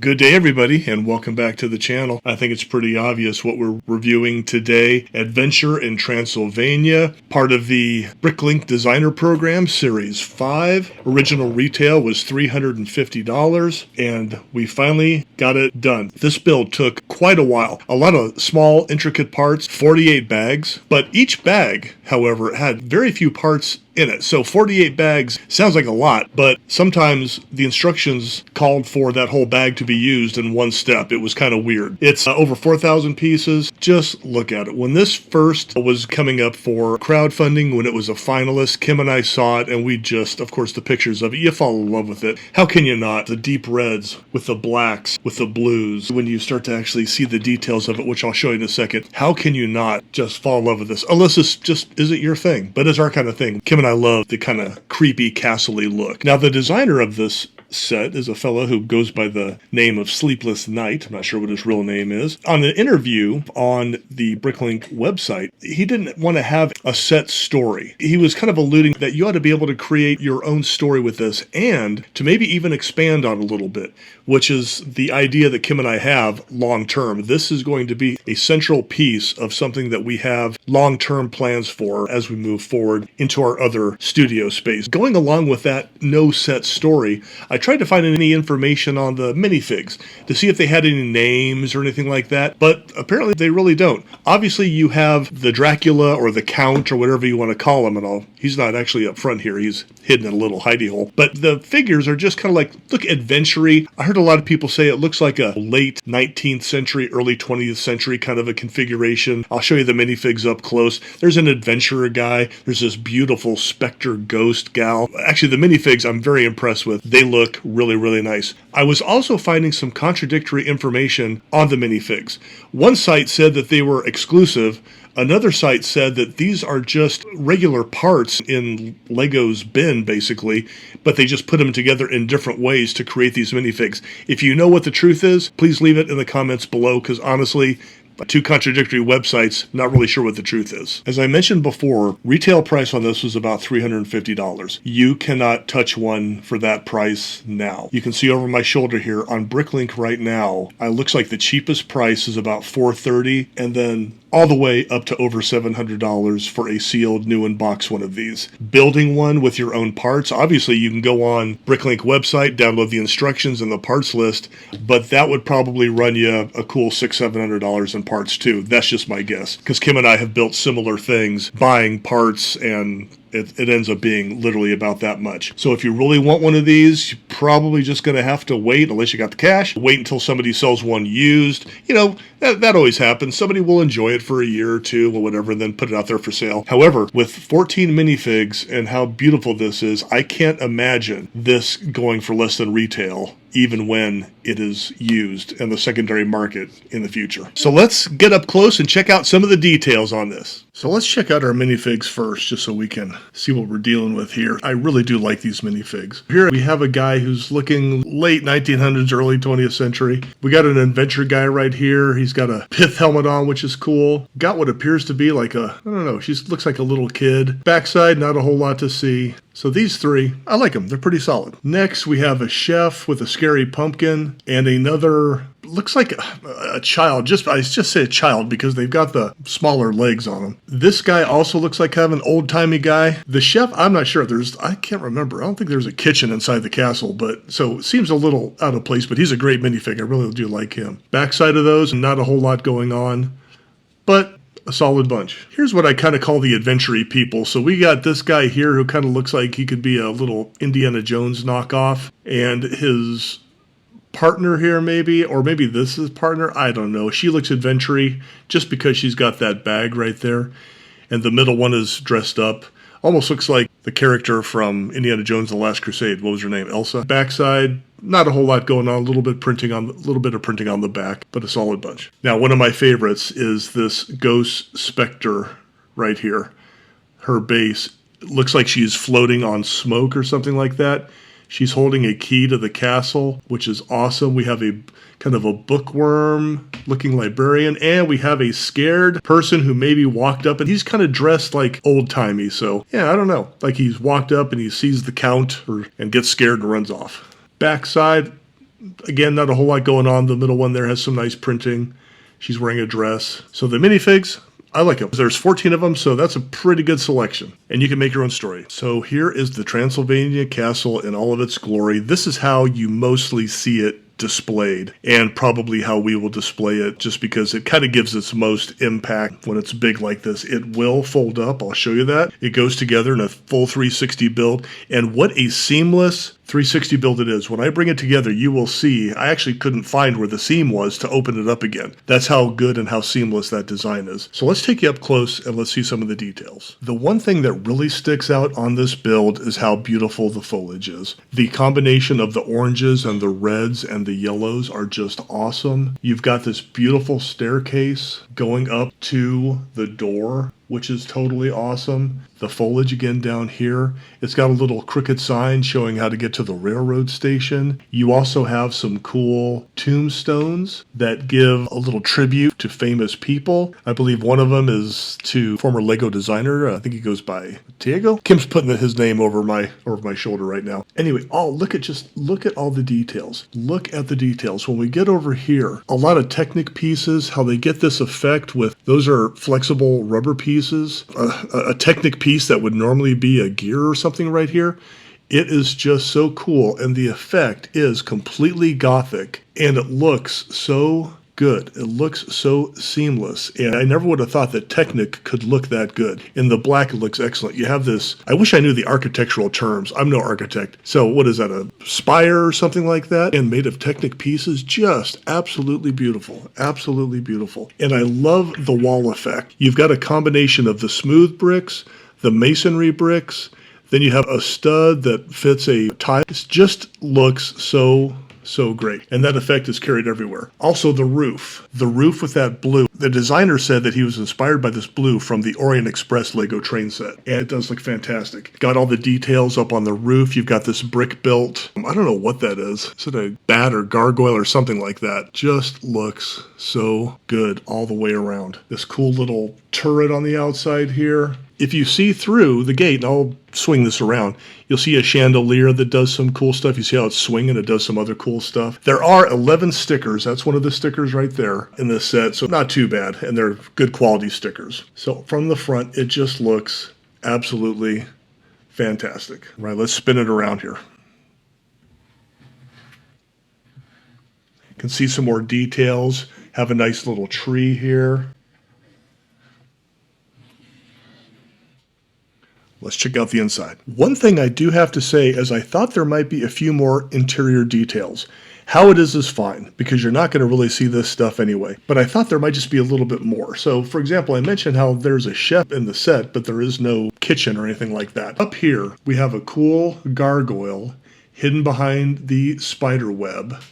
Good day, everybody, and welcome back to the channel. I think it's pretty obvious what we're reviewing today. Adventure in Transylvania, part of the Bricklink Designer Program, Series 5. Original retail was $350, and we finally got it done. This build took quite a while. A lot of small, intricate parts, 48 bags, but each bag, however, had very few parts in it. So 48 bags sounds like a lot, but sometimes the instructions called for that whole bag to be used in one step. It was kind of weird. It's over 4,000 pieces. Just look at it. When this first was coming up for crowdfunding, when it was a finalist, Kim and I saw it, and we just, of course, the pictures of it, you fall in love with it. How can you not? The deep reds with the blacks, with the blues. When you start to actually see the details of it, which I'll show you in a second, how can you not just fall in love with this? Unless this just isn't your thing, but it's our kind of thing. Kim and I love the kind of creepy, castle-y look. Now, the designer of this set is a fellow who goes by the name of Sleepless Night. I'm not sure what his real name is. On an interview on the Bricklink website, he didn't want to have a set story. He was kind of alluding that you ought to be able to create your own story with this and to maybe even expand on a little bit, which is the idea that Kim and I have long term. This is going to be a central piece of something that we have long-term plans for as we move forward into our other studio space. Going along with that no set story, I tried to find any information on the minifigs to see if they had any names or anything like that, but apparently they really don't. Obviously, you have the Dracula or the Count or whatever you want to call him and all. He's not actually up front here. He's hidden in a little hidey hole. But the figures are just kind of like, look adventure-y. I heard a lot of people say it looks like a late 19th century, early 20th century kind of a configuration. I'll show you the minifigs up close. There's an adventurer guy. There's this beautiful specter ghost gal. Actually, the minifigs I'm very impressed with. They look really, really nice. I was also finding some contradictory information on the minifigs. One site said that they were exclusive. Another site said that these are just regular parts in Lego's bin, basically, but they just put them together in different ways to create these minifigs. If you know what the truth is, please leave it in the comments below, because honestly, two contradictory websites, not really sure what the truth is. As I mentioned before, retail price on this was about $350. You cannot touch one for that price now. You can see over my shoulder here on Bricklink right now, it looks like the cheapest price is about $430, and then all the way up to over $700 for a sealed new in box one of these. Building one with your own parts, obviously you can go on Bricklink website, download the instructions and the parts list, but that would probably run you a cool $600-700 in parts too. That's just my guess, because Kim and I have built similar things, buying parts, and it ends up being literally about that much. So if you really want one of these, you're probably just going to have to wait, unless you got the cash, wait until somebody sells one used. You know, that always happens. Somebody will enjoy it for a year or two or whatever, and then put it out there for sale. However, with 14 minifigs and how beautiful this is, I can't imagine this going for less than retail, even when it is used in the secondary market in the future. So let's get up close and check out some of the details on this. So let's check out our minifigs first, just so we can see what we're dealing with here. I really do like these minifigs. Here we have a guy who's looking late 1900s, early 20th century. We got an adventure guy right here. He's got a pith helmet on, which is cool. Got what appears to be like a, I don't know, she looks like a little kid. Backside, not a whole lot to see. So these three, I like them. They're pretty solid. Next, we have a chef with a scary pumpkin and another, looks like a child. I just say a child because they've got the smaller legs on them. This guy also looks like kind of an old-timey guy. The chef, I'm not sure. I can't remember. I don't think there's a kitchen inside the castle, but so it seems a little out of place, but he's a great minifig. I really do like him. Backside of those, not a whole lot going on, but a solid bunch. Here's what I kind of call the adventure-y people. So we got this guy here who kind of looks like he could be a little Indiana Jones knockoff, and his partner here maybe, or maybe this is partner, I don't know. She looks adventure-y just because she's got that bag right there, and the middle one is dressed up. Almost looks like the character from Indiana Jones and the Last Crusade. What was her name? Elsa. Backside, not a whole lot going on. A little bit of printing on the back, but a solid bunch. Now, one of my favorites is this ghost specter right here. Her base looks like she's floating on smoke or something like that. She's holding a key to the castle, which is awesome. We have a kind of a bookworm-looking librarian, and we have a scared person who maybe walked up, and he's kind of dressed like old-timey. So, yeah, I don't know. Like he's walked up and he sees the Count and gets scared and runs off. Backside, Again, not a whole lot going on. The middle one there has some nice printing. She's wearing a dress. So the minifigs, I like them. There's 14 of them, so that's a pretty good selection. And you can make your own story. So here is the Transylvania castle in all of its glory. This is how you mostly see it displayed, and probably how we will display it, just because it kind of gives its most impact when it's big like this. It will fold up. I'll show you that. It goes together in a full 360 build, and what a seamless 360 build it is. When I bring it together, you will see I actually couldn't find where the seam was to open it up again. That's how good and how seamless that design is. So let's take you up close and let's see some of the details. The one thing that really sticks out on this build is how beautiful the foliage is. The combination of the oranges and the reds and the yellows are just awesome. You've got this beautiful staircase going up to the door, which is totally awesome. The foliage again down here. It's got a little crooked sign showing how to get to the railroad station. You also have some cool tombstones that give a little tribute to famous people. I believe one of them is to former Lego designer. I think he goes by Diego. Kim's putting his name over my shoulder right now. Anyway, look at all the details. Look at the details. When we get over here, a lot of Technic pieces, how they get this effect with, those are flexible rubber pieces. A Technic piece that would normally be a gear or something right here. It is just so cool, and the effect is completely gothic, and it looks so good. It looks so seamless, and I never would have thought that Technic could look that good. In the black, it looks excellent. You have this, I wish I knew the architectural terms. I'm no architect. So what is that, a spire or something like that? And made of Technic pieces, just absolutely beautiful. Absolutely beautiful. And I love the wall effect. You've got a combination of the smooth bricks, the masonry bricks, then you have a stud that fits a tile. It just looks so great. And that effect is carried everywhere. Also the roof with that blue. The designer said that he was inspired by this blue from the Orient Express Lego train set. And it does look fantastic. Got all the details up on the roof. You've got this brick built. I don't know what that is. Is it a bat or gargoyle or something like that? Just looks so good all the way around. This cool little turret on the outside here. If you see through the gate, and I'll swing this around, you'll see a chandelier that does some cool stuff. You see how it's swinging, it does some other cool stuff. There are 11 stickers. That's one of the stickers right there in this set, so not too bad, and they're good quality stickers. So from the front, it just looks absolutely fantastic. All right, let's spin it around here. You can see some more details. Have a nice little tree here. Let's check out the inside. One thing I do have to say is I thought there might be a few more interior details. How it is fine, because you're not going to really see this stuff anyway. But I thought there might just be a little bit more. So, for example, I mentioned how there's a chef in the set, but there is no kitchen or anything like that. Up here, we have a cool gargoyle hidden behind the spider web,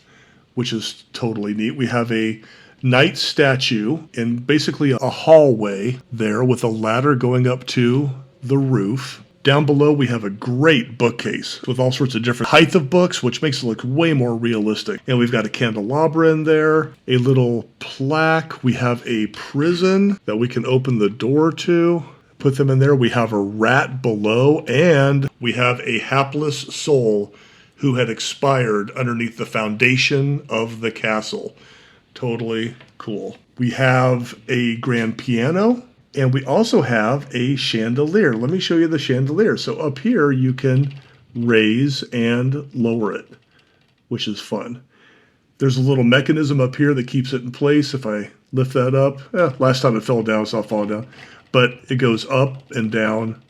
which is totally neat. We have a knight statue in basically a hallway there with a ladder going up to the roof. Down below we have a great bookcase with all sorts of different height of books, which makes it look way more realistic. And we've got a candelabra in there, a little plaque. We have a prison that we can open the door to, put them in there. We have a rat below, and we have a hapless soul who had expired underneath the foundation of the castle. Totally cool. We have a grand piano. And we also have a chandelier. Let me show you the chandelier. So up here, you can raise and lower it, which is fun. There's a little mechanism up here that keeps it in place. If I lift that up, last time it fell down, so I'll fall down. But it goes up and down.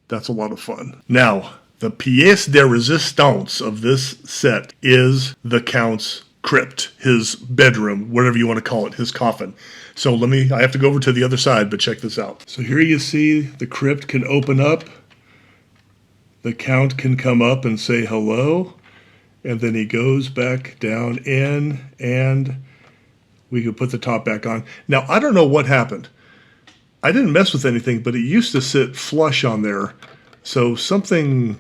That's a lot of fun. Now, the pièce de résistance of this set is the Count's crypt, his bedroom, whatever you want to call it, his coffin. So I have to go over to the other side, but check this out. So here you see the crypt can open up. The Count can come up and say hello. And then he goes back down in, and we can put the top back on. Now, I don't know what happened. I didn't mess with anything, but it used to sit flush on there. So something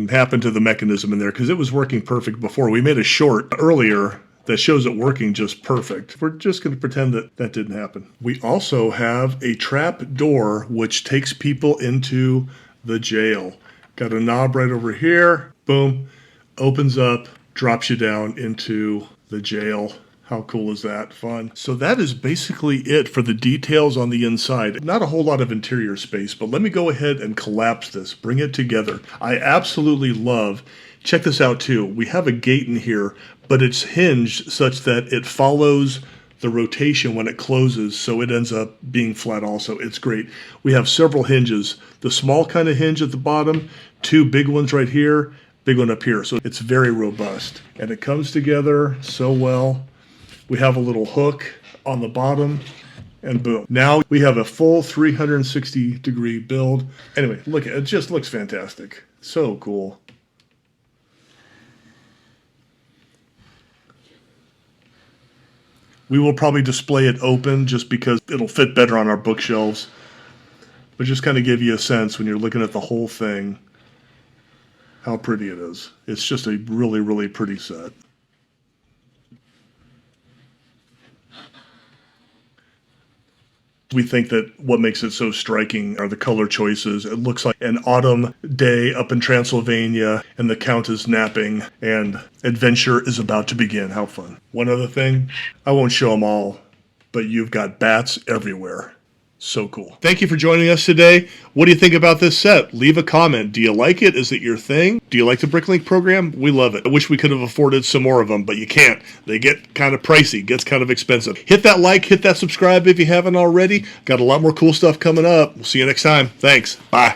happened to the mechanism in there, because it was working perfect before. We made a short earlier that shows it working just perfect. We're just going to pretend that that didn't happen. We also have a trap door which takes people into the jail. Got a knob right over here. Boom. Opens up. drops you down into the jail. How cool is that? Fun. So that is basically it for the details on the inside. Not a whole lot of interior space, but let me go ahead and collapse this, bring it together. I absolutely love, check this out too, we have a gate in here, but it's hinged such that it follows the rotation when it closes, so it ends up being flat also. It's great. We have several hinges. The small kind of hinge at the bottom, two big ones right here, big one up here. So it's very robust. And it comes together so well. We have a little hook on the bottom, and boom. Now we have a full 360-degree build. Anyway, look, it just looks fantastic. So cool. We will probably display it open just because it'll fit better on our bookshelves. But just kind of give you a sense when you're looking at the whole thing, how pretty it is. It's just a really, really pretty set. We think that what makes it so striking are the color choices. It looks like an autumn day up in Transylvania, and the Count is napping, and adventure is about to begin. How fun. One other thing, I won't show them all, but you've got bats everywhere. So cool. Thank you for joining us today. What do you think about this set? Leave a comment. Do you like it? Is it your thing? Do you like the Bricklink program? We love it. I wish we could have afforded some more of them, but you can't. They get kind of pricey, gets kind of expensive. Hit that like, hit that subscribe if you haven't already. Got a lot more cool stuff coming up. We'll see you next time. Thanks. Bye.